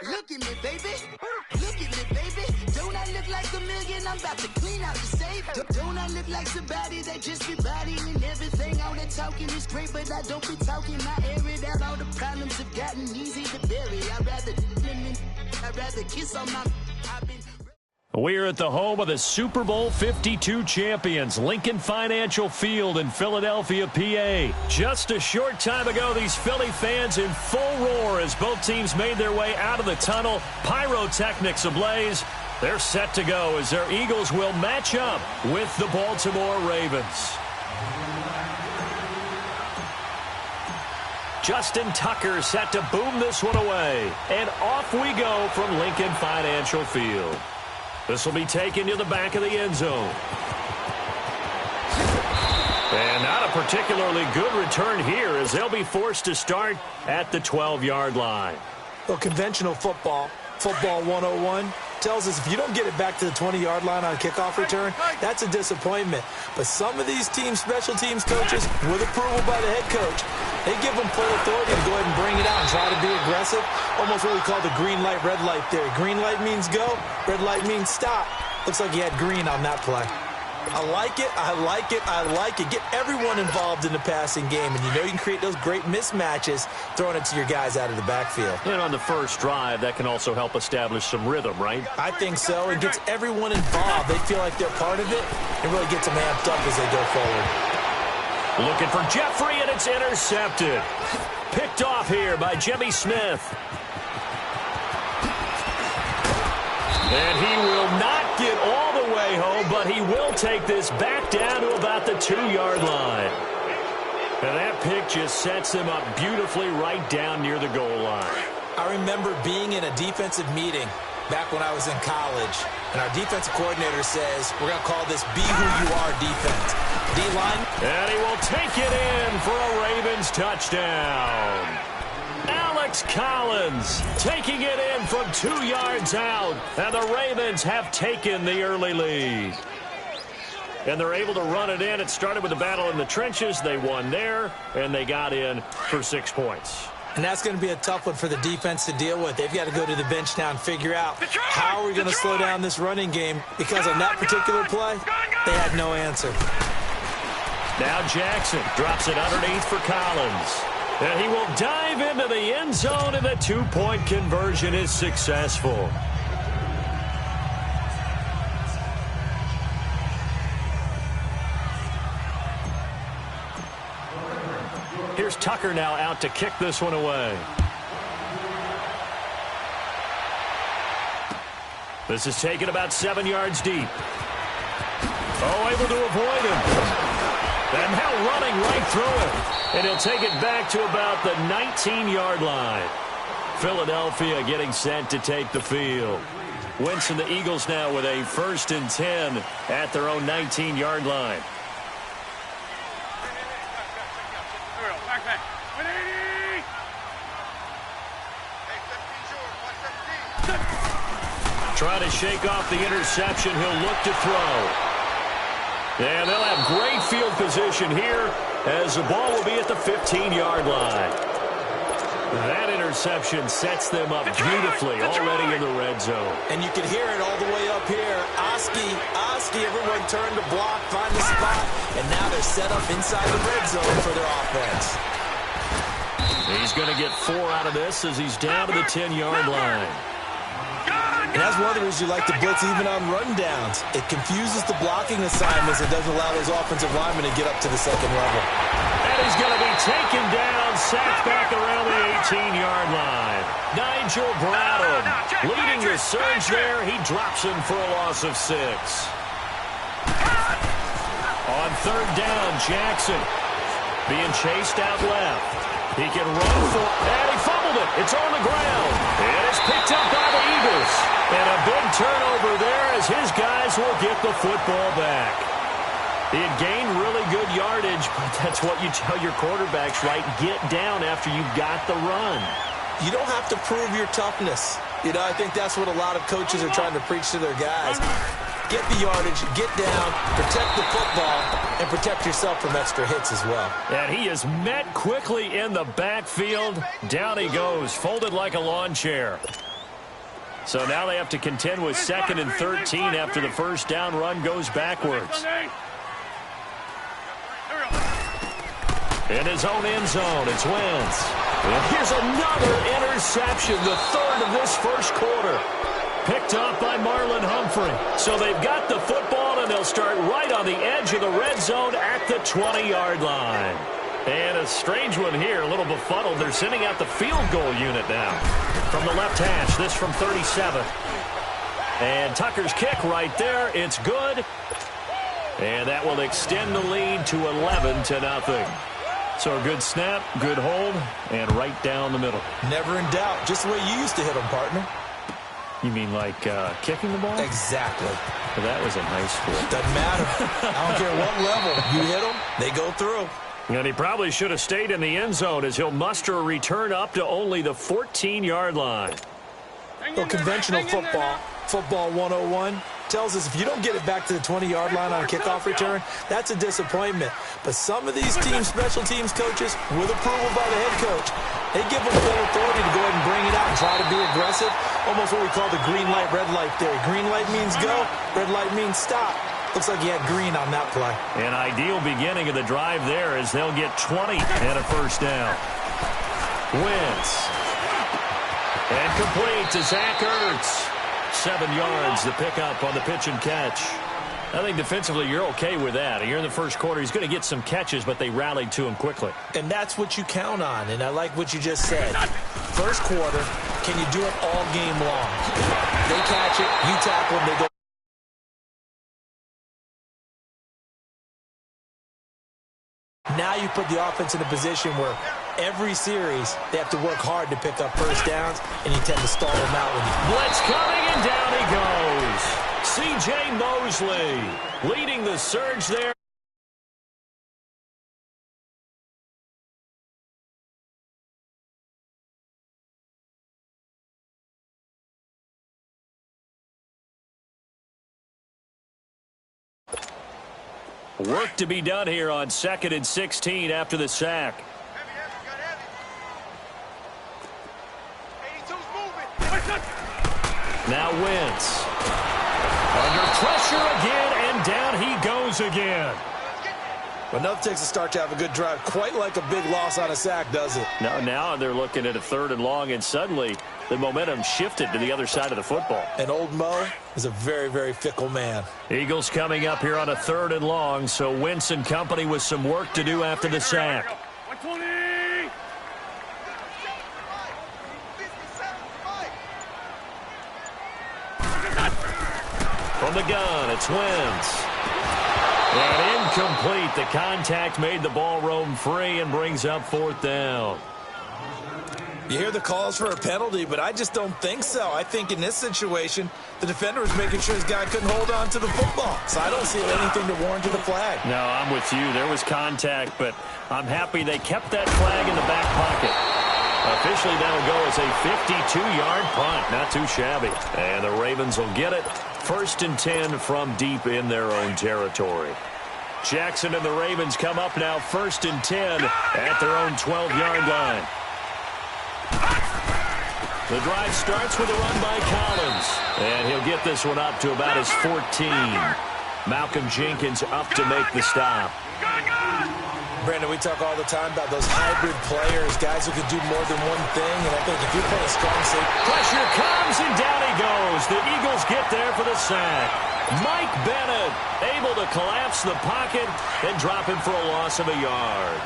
Look at me, baby. Look at me, baby. Don't I look like a million? I'm about to clean out the safe. Don't I look like somebody that just be bodying everything? All that talking is great, but I don't be talking. I air it out. All the problems have gotten easy to bury. I'd rather kiss on my... We're at the home of the Super Bowl 52 champions, Lincoln Financial Field in Philadelphia, PA. Just a short time ago, these Philly fans in full roar as both teams made their way out of the tunnel. Pyrotechnics ablaze. They're set to go as their Eagles will match up with the Baltimore Ravens. Justin Tucker set to boom this one away. And off we go from Lincoln Financial Field. This will be taken to the back of the end zone. And not a particularly good return here as they'll be forced to start at the 12-yard line. Well, conventional football 101, tells us if you don't get it back to the 20-yard line on a kickoff return, that's a disappointment. But some of these teams, special teams coaches, with approval by the head coach, they give them full authority to go ahead and bring it out and try to be aggressive. Almost what we call the green light, red light theory. Green light means go, red light means stop. Looks like he had green on that play. I like it, I like it, I like it. Get everyone involved in the passing game, and you know you can create those great mismatches throwing it to your guys out of the backfield. And on the first drive, that can also help establish some rhythm, right? I think so. It gets everyone involved. They feel like they're part of it. It really gets them amped up as they go forward. Looking for Jeffrey, and it's intercepted. Picked off here by Jimmy Smith. And he will not get all the way home, but he will take this back down to about the 2-yard line. And that pick just sets him up beautifully right down near the goal line. I remember being in a defensive meeting back when I was in college, and our defensive coordinator says, we're going to call this Be Who You Are defense. D-line. And he will take it in for a Ravens touchdown. Alex Collins taking it in from 2 yards out, and the Ravens have taken the early lead. And they're able to run it in. It started with a battle in the trenches. They won there, and they got in for 6 points. And that's going to be a tough one for the defense to deal with. They've got to go to the bench now and figure out how are we going to slow down this running game, because on that particular play, they had no answer. Now Jackson drops it underneath for Collins. And he will dive into the end zone, and the 2-point conversion is successful. Here's Tucker now out to kick this one away. This is taken about 7 yards deep. Oh, able to avoid him. And now running right through it. And he'll take it back to about the 19-yard line. Philadelphia getting set to take the field. Wentz and the Eagles now with a 1st and 10 at their own 19-yard line. Trying to shake off the interception. He'll look to throw. And they'll have great field position here as the ball will be at the 15-yard line. That interception sets them up beautifully already in the red zone. And you can hear it all the way up here. Oski, everyone turned to block, find the spot, and now they're set up inside the red zone for their offense. He's going to get 4 out of this as he's down to the 10-yard line. And that's one of the reasons you like to blitz even on rundowns. It confuses the blocking assignments. It doesn't allow those offensive linemen to get up to the second level. And he's going to be taken down, sacked back around the 18-yard line. Nigel Bradham leading the surge there. He drops him for a loss of 6. On 3rd down, Jackson being chased out left. He can run for, and he fumbled it. It's on the ground. And it's picked up by the Eagles. And a big turnover there as his guys will get the football back. He had gained really good yardage, but that's what you tell your quarterbacks, right? Get down after you've got the run. You don't have to prove your toughness. You know, I think that's what a lot of coaches are trying to preach to their guys. Get the yardage, get down, protect the football, and protect yourself from extra hits as well. And he is met quickly in the backfield. Down he goes, folded like a lawn chair. So now they have to contend with 2nd and 13 after the first down run goes backwards. In his own end zone, it's Wentz. And here's another interception, the 3rd of this first quarter. Picked off by Marlon Humphrey. So they've got the football, and they'll start right on the edge of the red zone at the 20-yard line. And a strange one here, a little befuddled. They're sending out the field goal unit now. From the left hash, this from 37. And Tucker's kick right there. It's good. And that will extend the lead to 11-0. So a good snap, good hold, and right down the middle. Never in doubt. Just the way you used to hit them, partner. You mean like kicking the ball? Exactly. Well, that was in high school. Doesn't matter. I don't care what level. You hit them, they go through. And he probably should have stayed in the end zone as he'll muster a return up to only the 14-yard line. Well, conventional football 101, tells us if you don't get it back to the 20-yard line on a kickoff return, that's a disappointment. But some of these special teams coaches, with approval by the head coach, they give them full authority to go ahead and bring it out and try to be aggressive. Almost what we call the green light, red light theory. Green light means go, red light means stop. Looks like he had green on that play. An ideal beginning of the drive there as they'll get 20 and a first down. Wentz. And complete to Zach Ertz. 7 yards, the pickup on the pitch and catch. I think defensively you're okay with that. Here in the first quarter, he's going to get some catches, but they rallied to him quickly. And that's what you count on, and I like what you just said. First quarter, can you do it all game long? They catch it, you tackle them, they go. Now you put the offense in a position where every series they have to work hard to pick up first downs, and you tend to stall them out. Blitz coming, and down he goes. C.J. Mosley leading the surge there. Work to be done here on 2nd and 16 after the sack. Now Wentz. Under pressure again, and down he goes again. But nothing takes a start to have a good drive, quite like a big loss on a sack, does it? Now they're looking at a 3rd and long, and suddenly the momentum shifted to the other side of the football. And old Mo is a very, very fickle man. Eagles coming up here on a 3rd and long, so Wentz and company with some work to do after the sack. 120! From the gun, it's Wentz. And incomplete. The contact made the ball roam free and brings up 4th down. You hear the calls for a penalty, but I just don't think so. I think in this situation, the defender was making sure his guy couldn't hold on to the football. So I don't see anything to warrant the flag. No, I'm with you. There was contact, but I'm happy they kept that flag in the back pocket. Officially, that'll go as a 52-yard punt. Not too shabby. And the Ravens will get it. 1st and 10 from deep in their own territory. Jackson and the Ravens come up now 1st and 10 at their own 12-yard line. The drive starts with a run by Collins. And he'll get this one up to about his 14. Malcolm Jenkins up to make the stop. Brandon, we talk all the time about those hybrid players, guys who can do more than one thing, and I think if you're playing strong safety... Pressure comes, and down he goes. The Eagles get there for the sack. Mike Bennett able to collapse the pocket and drop him for a loss of a yard.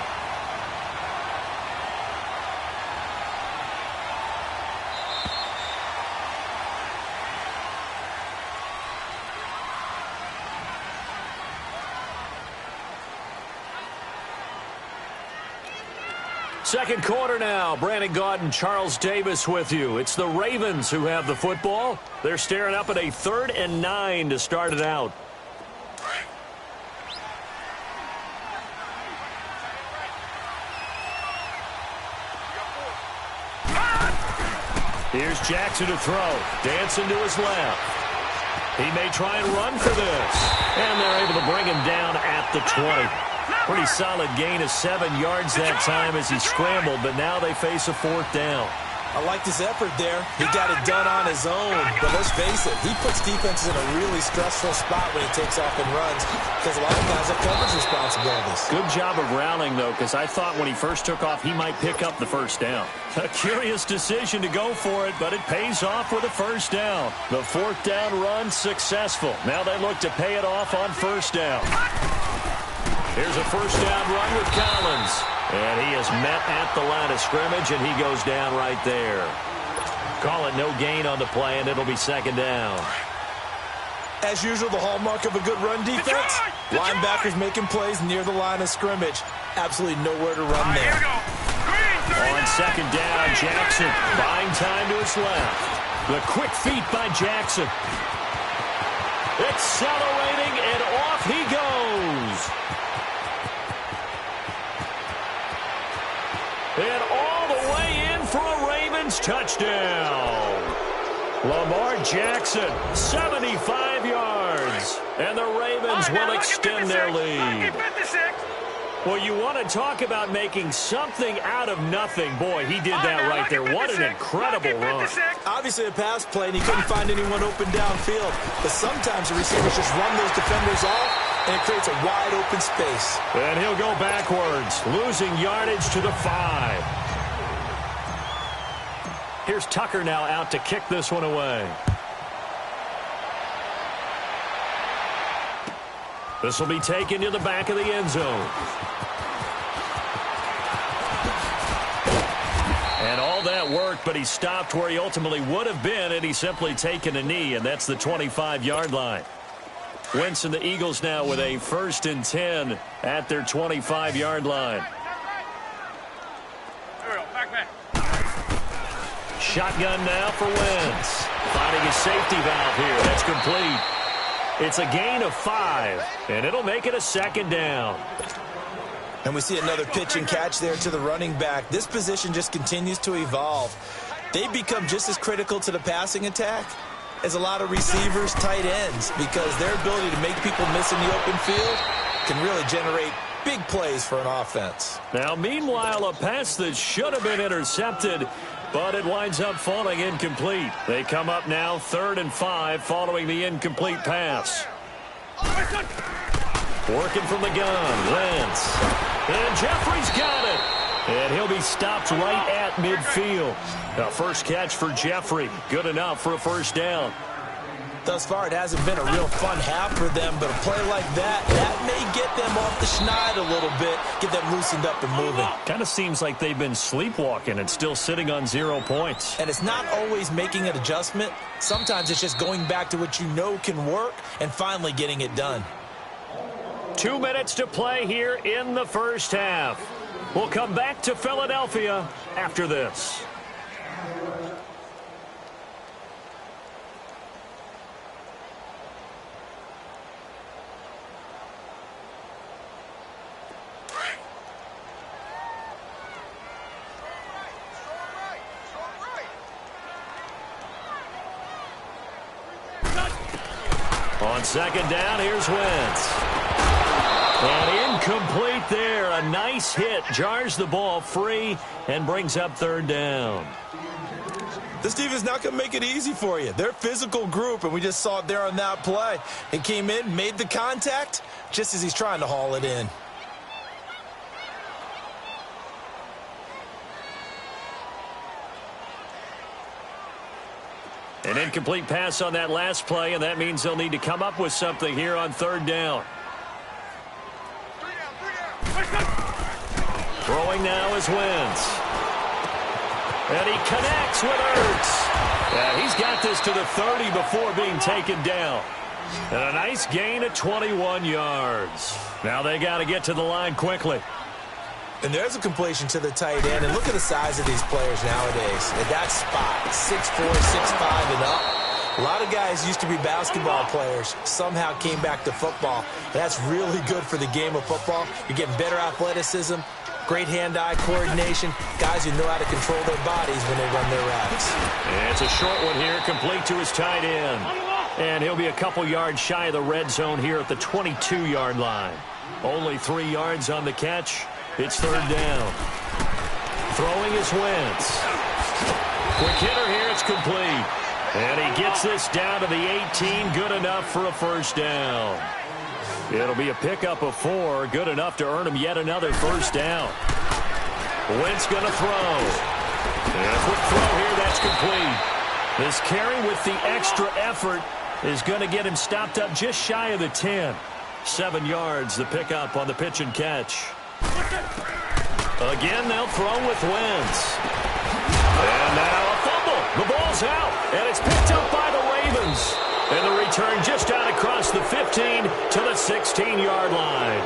Second quarter now. Brandon Gaudin, Charles Davis with you. It's the Ravens who have the football. They're staring up at a 3rd and 9 to start it out. Here's Jackson to throw. Dancing to his left. He may try and run for this. And they're able to bring him down at the 20. Pretty solid gain of 7 yards that time as he scrambled, but now they face a 4th down. I liked his effort there. He got it done on his own. But let's face it, he puts defenses in a really stressful spot when he takes off and runs because a lot of guys have coverage responsibilities. Good job of rounding, though, because I thought when he first took off, he might pick up the first down. A curious decision to go for it, but it pays off with a first down. The fourth down run successful. Now they look to pay it off on first down. Here's a first down run with Collins. And he is met at the line of scrimmage, and he goes down right there. Call it no gain on the play, and it'll be second down. As usual, the hallmark of a good run defense, linebackers making plays near the line of scrimmage. Absolutely nowhere to run there. On second down, Jackson buying time to his left. The quick feet by Jackson. Accelerating, and off he goes. And all the way in for a Ravens touchdown. Lamar Jackson, 75 yards. And the Ravens will extend their lead. Well, you want to talk about making something out of nothing. Boy, he did that right there. What an incredible run. Obviously a pass play, and he couldn't find anyone open downfield. But sometimes the receivers just run those defenders off, and it creates a wide open space. And he'll go backwards, losing yardage to the 5. Here's Tucker now out to kick this one away. This will be taken to the back of the end zone. And all that worked, but he stopped where he ultimately would have been, and he's simply taken a knee, and that's the 25-yard line. Wentz and the Eagles now with a 1st and 10 at their 25-yard line. Shotgun now for Wentz. Finding his safety valve here. That's complete. It's a gain of 5, and it'll make it a second down. And we see another pitch and catch there to the running back. This position just continues to evolve. They become just as critical to the passing attack as a lot of receivers, tight ends, because their ability to make people miss in the open field can really generate big plays for an offense. Now, meanwhile, a pass that should have been intercepted, but it winds up falling incomplete. They come up now 3rd and 5 following the incomplete pass. Working from the gun, Wentz. And Jeffrey's got it. And he'll be stopped right at midfield. Now, first catch for Jeffrey. Good enough for a first down. Thus far, it hasn't been a real fun half for them, but a play like that may get them off the schneid a little bit, get them loosened up and moving. Kind of seems like they've been sleepwalking and still sitting on 0 points. And it's not always making an adjustment. Sometimes it's just going back to what you know can work and finally getting it done. 2 minutes to play here in the first half. We'll come back to Philadelphia after this. On second down, here's Wentz. And incomplete there. A nice hit. Jars the ball free and brings up 3rd down. This defense not going to make it easy for you. They're a physical group, and we just saw it there on that play. He came in, made the contact, just as he's trying to haul it in. An incomplete pass on that last play, and that means they'll need to come up with something here on 3rd down. Throwing now is Wentz. And he connects with Ertz. And he's got this to the 30 before being taken down. And a nice gain of 21 yards. Now they got to get to the line quickly. And there's a completion to the tight end. And look at the size of these players nowadays. At that spot, 6'4", 6'5", and up. A lot of guys used to be basketball players, somehow came back to football. That's really good for the game of football. You're getting better athleticism, great hand-eye coordination, guys who know how to control their bodies when they run their routes. And it's a short one here, complete to his tight end. And he'll be a couple yards shy of the red zone here at the 22-yard line. Only 3 yards on the catch. It's 3rd down. Throwing is Wentz. Quick hitter here, it's complete. And he gets this down to the 18, good enough for a first down. It'll be a pickup of 4, good enough to earn him yet another first down. Wentz going to throw. And a quick throw here, that's complete. This carry with the extra effort is going to get him stopped up just shy of the 10. 7 yards, the pickup on the pitch and catch. Again, they'll throw with Wentz. And now a fumble. The ball's out, and it's picked up by the Ravens. And the return just out across the 15 to the 16-yard line.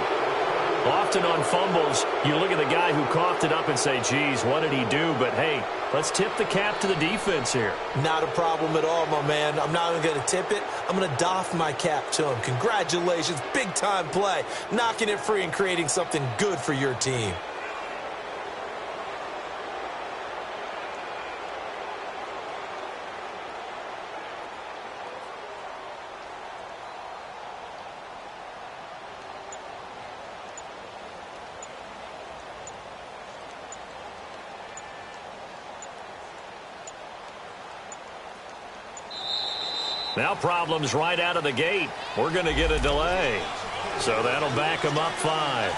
Often on fumbles, you look at the guy who coughed it up and say, geez, what did he do? But, hey, let's tip the cap to the defense here. Not a problem at all, my man. I'm not even going to tip it. I'm going to doff my cap to him. Congratulations, big-time play. Knocking it free and creating something good for your team. Now problems right out of the gate. We're going to get a delay. So that'll back them up 5.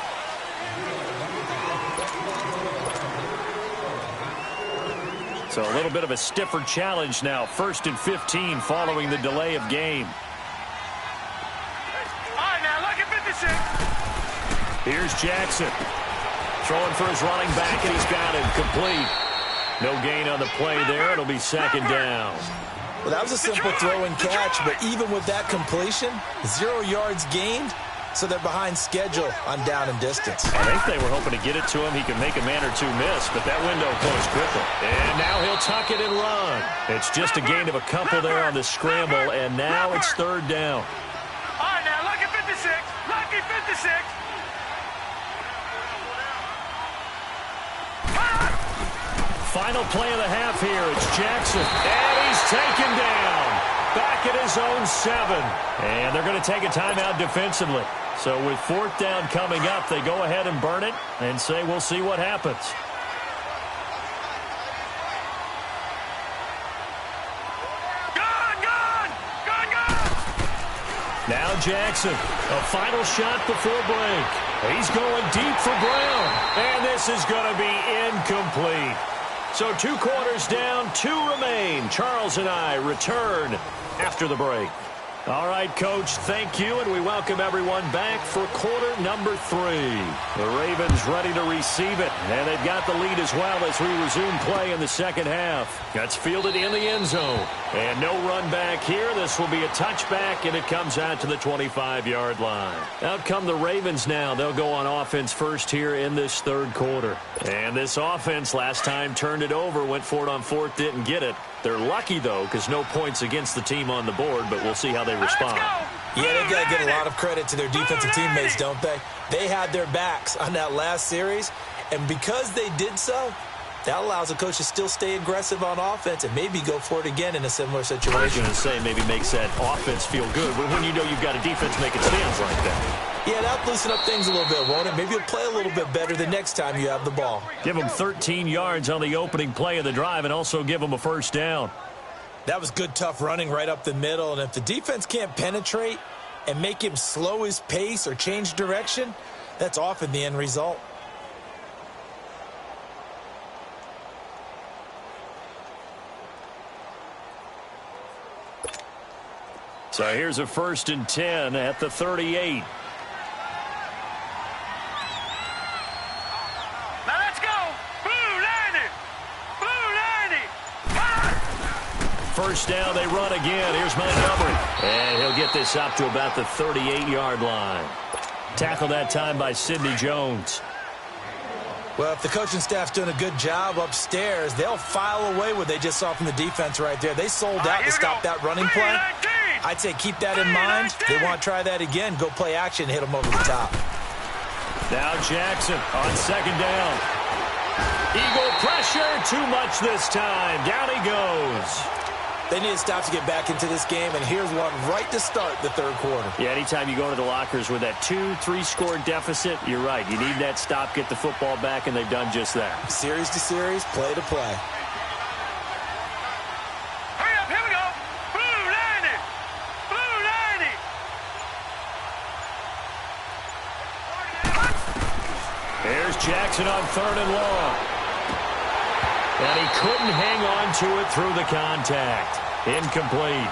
So a little bit of a stiffer challenge now. 1st and 15 following the delay of game. All right, now look at 56. Here's Jackson. Throwing for his running back, and he's got it complete. No gain on the play there. It'll be 2nd down. Well, that was a simple throw and catch, but even with that completion, 0 yards gained, so they're behind schedule on down and distance. I think they were hoping to get it to him. He could make a man or two miss, but that window closed quickly. And now he'll tuck it and run. It's just a gain of a couple there on the scramble, and now it's 3rd down. All right, now look at 56. Lucky 56. Final play of the half here. It's Jackson. And he's taken down. Back at his own 7. And they're going to take a timeout defensively. So with 4th down coming up, they go ahead and burn it and say we'll see what happens. Now Jackson, a final shot before break. He's going deep for Brown. And this is going to be incomplete. So 2 quarters down, 2 remain. Charles and I return after the break. All right, Coach, thank you, and we welcome everyone back for quarter number 3. The Ravens ready to receive it, and they've got the lead as well as we resume play in the second half. That's fielded in the end zone, and no run back here. This will be a touchback, and it comes out to the 25-yard line. Out come the Ravens now. They'll go on offense first here in this 3rd quarter. And this offense last time turned it over, went for it on 4th, didn't get it. They're lucky, though, because no points against the team on the board, but we'll see how they respond. Yeah, they've got to give a lot of credit to their defensive teammates, don't they? They had their backs on that last series, and because they did so, that allows the coach to still stay aggressive on offense and maybe go for it again in a similar situation. I was going to say maybe makes that offense feel good, but when you know you've got a defense making stands like that. Yeah, that'll loosen up things a little bit, won't it? Maybe you'll play a little bit better the next time you have the ball. Give them 13 yards on the opening play of the drive and also give them a first down. That was good, tough running right up the middle, and if the defense can't penetrate and make him slow his pace or change direction, that's often the end result. So here's a 1st and 10 at the 38. Now let's go. Blue 90. Blue 90. First down, they run again. Here's Montgomery. And he'll get this up to about the 38-yard line. Tackled that time by Sidney Jones. Well, if the coaching staff's doing a good job upstairs, they'll file away what they just saw from the defense right there. They sold out to stop that running play. I'd say keep that in mind. They want to try that again. Go play action, hit them over the top. Now Jackson on 2nd down. Eagle pressure, too much this time. Down he goes. They need to stop to get back into this game, and here's one right to start the 3rd quarter. Yeah, anytime you go into the lockers with that 2-3-score deficit, you're right. You need that stop, get the football back, and they've done just that. Series to series, play to play. Jackson on 3rd and long. And he couldn't hang on to it through the contact. Incomplete.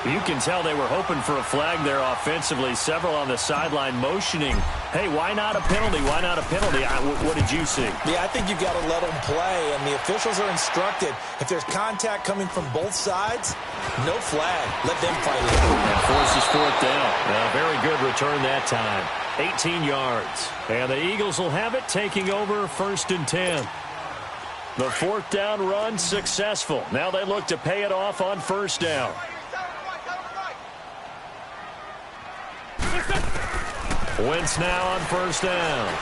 You can tell they were hoping for a flag there offensively. Several on the sideline motioning, hey, why not a penalty? Why not a penalty? What did you see? Yeah, I think you've got to let them play, and the officials are instructed. If there's contact coming from both sides, no flag. Let them fight it out. And forces 4th down. Very good return that time. 18 yards. And the Eagles will have it, taking over 1st and 10. The 4th down run successful. Now they look to pay it off on 1st down. Wentz now on 1st down.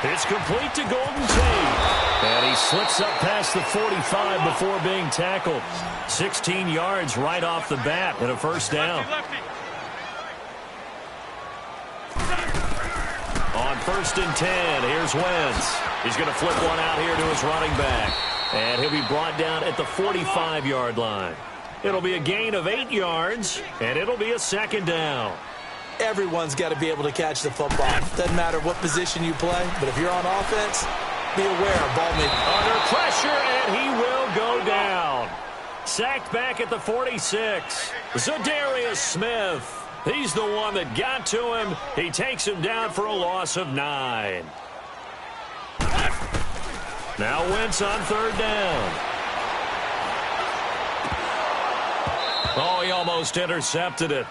It's complete to Golden Tate. And he slips up past the 45 before being tackled. 16 yards right off the bat and a 1st down. On 1st and 10, here's Wentz. He's going to flip one out here to his running back. And he'll be brought down at the 45-yard line. It'll be a gain of 8 yards, and it'll be a 2nd down. Everyone's got to be able to catch the football. Doesn't matter what position you play, but if you're on offense, be aware of ball movement. Under pressure, and he will go down. Sacked back at the 46. Zadarius Smith. He's the one that got to him. He takes him down for a loss of 9. Now Wentz on 3rd down. Oh, he almost intercepted it.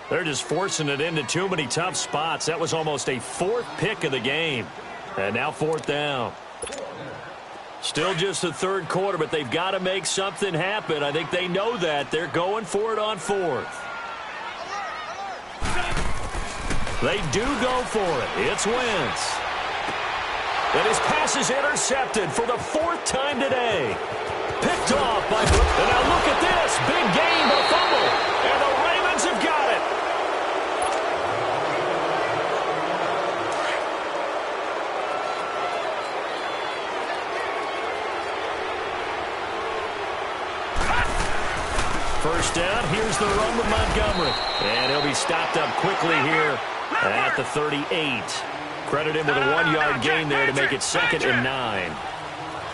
They're just forcing it into too many tough spots. That was almost a 4th pick of the game. And now 4th down. Still just the 3rd quarter, but they've got to make something happen. I think they know that. They're going for it on 4th. They do go for it. It's Wentz. And his pass is intercepted for the 4th time today. Picked off by... And now look at this. Big gain, but a fumble. And the Ravens have got it. First down, here's the run with Montgomery. And he'll be stopped up quickly here at the 38. Credit him with a 1-yard gain there to make it 2nd and 9.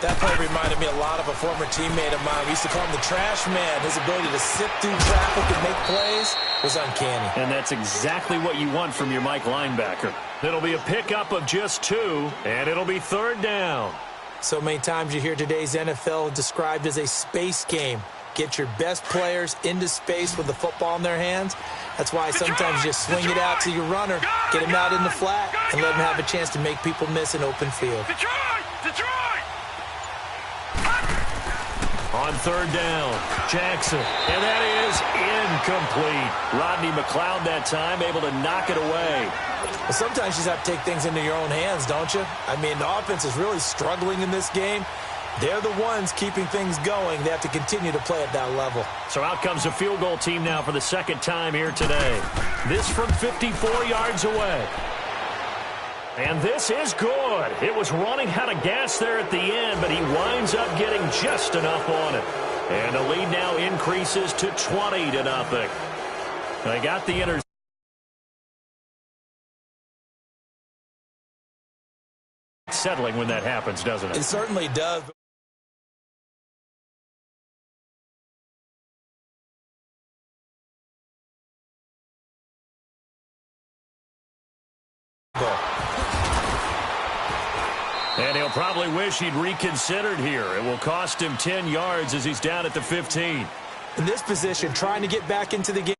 That play reminded me a lot of a former teammate of mine. We used to call him the trash man. His ability to sift through traffic and make plays was uncanny. And that's exactly what you want from your Mike linebacker. It'll be a pickup of just 2, and it'll be 3rd down. So many times you hear today's NFL described as a space game. Get your best players into space with the football in their hands. That's why sometimes you just swing it out to your runner, get him out in the flat, and let him have a chance to make people miss an open field. On 3rd down, Jackson. And that is incomplete. Rodney McLeod that time able to knock it away. Well, sometimes you just have to take things into your own hands, don't you? I mean, the offense is really struggling in this game. They're the ones keeping things going. They have to continue to play at that level. So out comes the field goal team now for the 2nd time here today. This from 54 yards away. And this is good. It was running out of gas there at the end, but he winds up getting just enough on it. And the lead now increases to 20-0. They got the interception. Settling when that happens, doesn't it? It certainly does. And he'll probably wish he'd reconsidered here. It will cost him 10 yards as he's down at the 15. In this position, trying to get back into the game.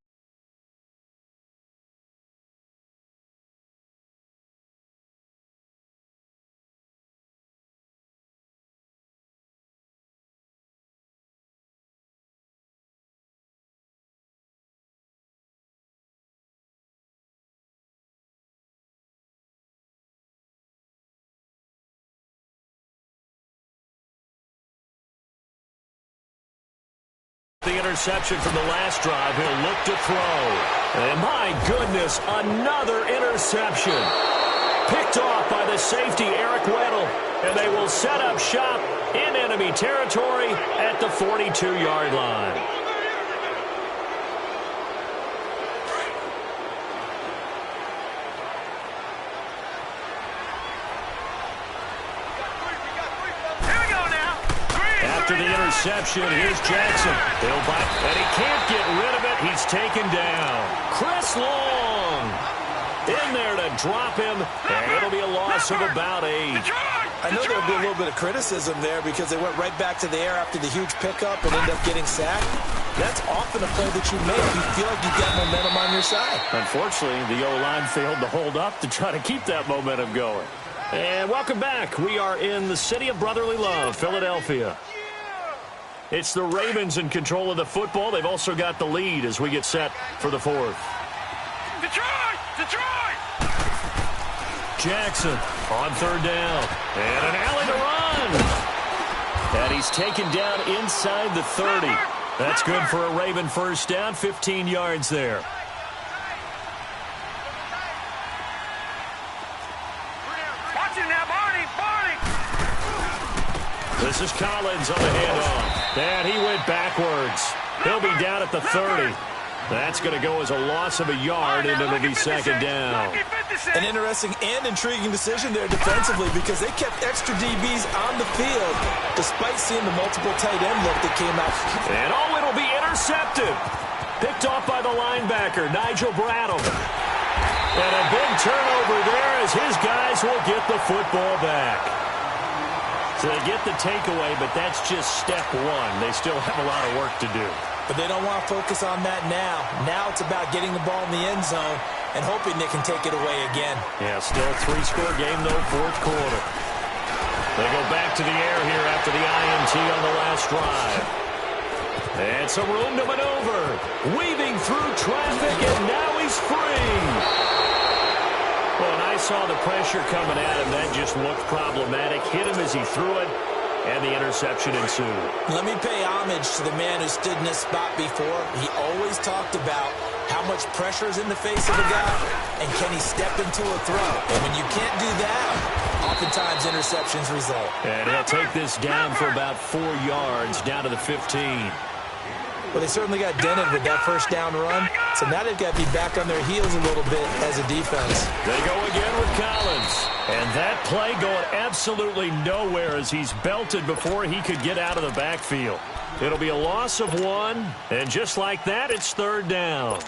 The interception from the last drive. He'll look to throw. And my goodness, another interception. Picked off by the safety, Eric Weddle. And they will set up shop in enemy territory at the 42-yard line. after the interception. Here's Jackson. He'll bite, and he can't get rid of it. He's taken down. Chris Long in there to drop him, and it'll be a loss of about 8. I know there'll be a little bit of criticism there because they went right back to the air after the huge pickup and ended up getting sacked. That's often a play that you make. You feel like you've got momentum on your side. Unfortunately, the O-line failed to hold up to try to keep that momentum going. And welcome back. We are in the city of brotherly love, Philadelphia. It's the Ravens in control of the football. They've also got the lead as we get set for the 4th. Detroit! Detroit! Jackson on 3rd down. And an alley to run. And he's taken down inside the 30. That's good for a Raven first down, 15 yards there. Watch it now, Barney! Barney! This is Collins on the handoff. And he went backwards. He'll be down at the 30. That's going to go as a loss of a yard, and it'll be 2nd down. An interesting and intriguing decision there defensively because they kept extra DBs on the field despite seeing the multiple tight end look that came out. And it'll be intercepted. Picked off by the linebacker, Nigel Bradham. And a big turnover there as his guys will get the football back. So they get the takeaway, but that's just step 1. They still have a lot of work to do. But they don't want to focus on that now. Now it's about getting the ball in the end zone and hoping they can take it away again. Yeah, still a 3-score game, though, 4th quarter. They go back to the air here after the INT on the last drive. And some room to maneuver. Weaving through traffic, and now he's free. Well, and I saw the pressure coming at him. That just looked problematic. Hit him as he threw it. And the interception ensued. Let me pay homage to the man who stood in this spot before. He always talked about how much pressure is in the face of a guy, and can he step into a throw. And when you can't do that, oftentimes interceptions result. And he'll take this down for about 4 yards, down to the 15. Well, they certainly got dented with that first down run, so now they've got to be back on their heels a little bit as a defense. They go again with Collins. And that play going absolutely nowhere as he's belted before he could get out of the backfield. It'll be a loss of 1, and just like that, it's 3rd down.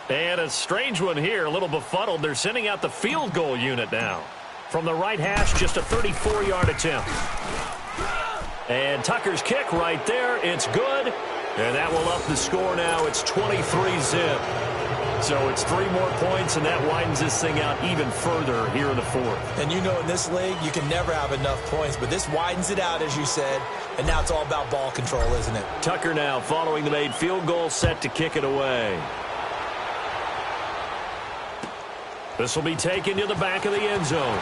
And a strange one here, a little befuddled. They're sending out the field goal unit now. From the right hash, just a 34-yard attempt. And Tucker's kick right there, it's good. And that will up the score now. It's 23-zip. So it's 3 more points, and that widens this thing out even further here in the 4th. And you know in this league, you can never have enough points, but this widens it out, as you said, and now it's all about ball control, isn't it? Tucker now following the made field goal, set to kick it away. This will be taken to the back of the end zone.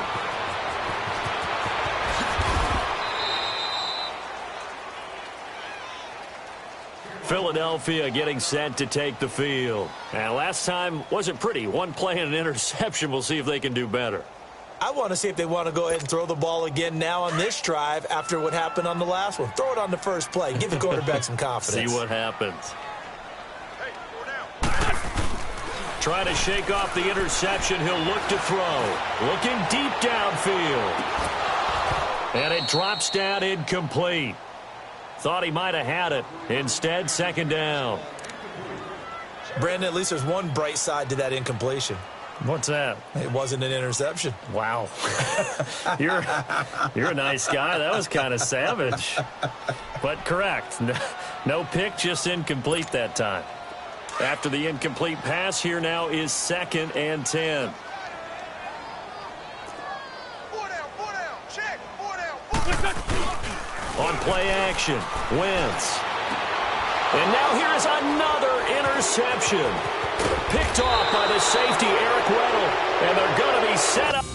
Philadelphia getting set to take the field. And last time wasn't pretty. 1 play and an interception. We'll see if they can do better. I want to see if they want to go ahead and throw the ball again now on this drive after what happened on the last one. Throw it on the first play. Give the quarterback some confidence. See what happens. Try to shake off the interception. He'll look to throw. Looking deep downfield. And it drops down incomplete. Thought he might have had it. Instead, 2nd down. Brandon, at least there's one bright side to that incompletion. What's that? It wasn't an interception. Wow. You're a nice guy. That was kind of savage. But correct. No pick, just incomplete that time. After the incomplete pass, here now is 2nd and 10. On play action, Wentz. And now here is another interception. Picked off by the safety, Eric Weddle. And they're going to be set up.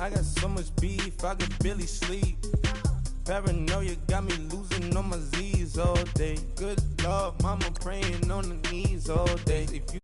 I got so much beef, I could barely sleep. Paranoia got me losing on my Z's all day. Good Lord, mama praying on the knees all day. If you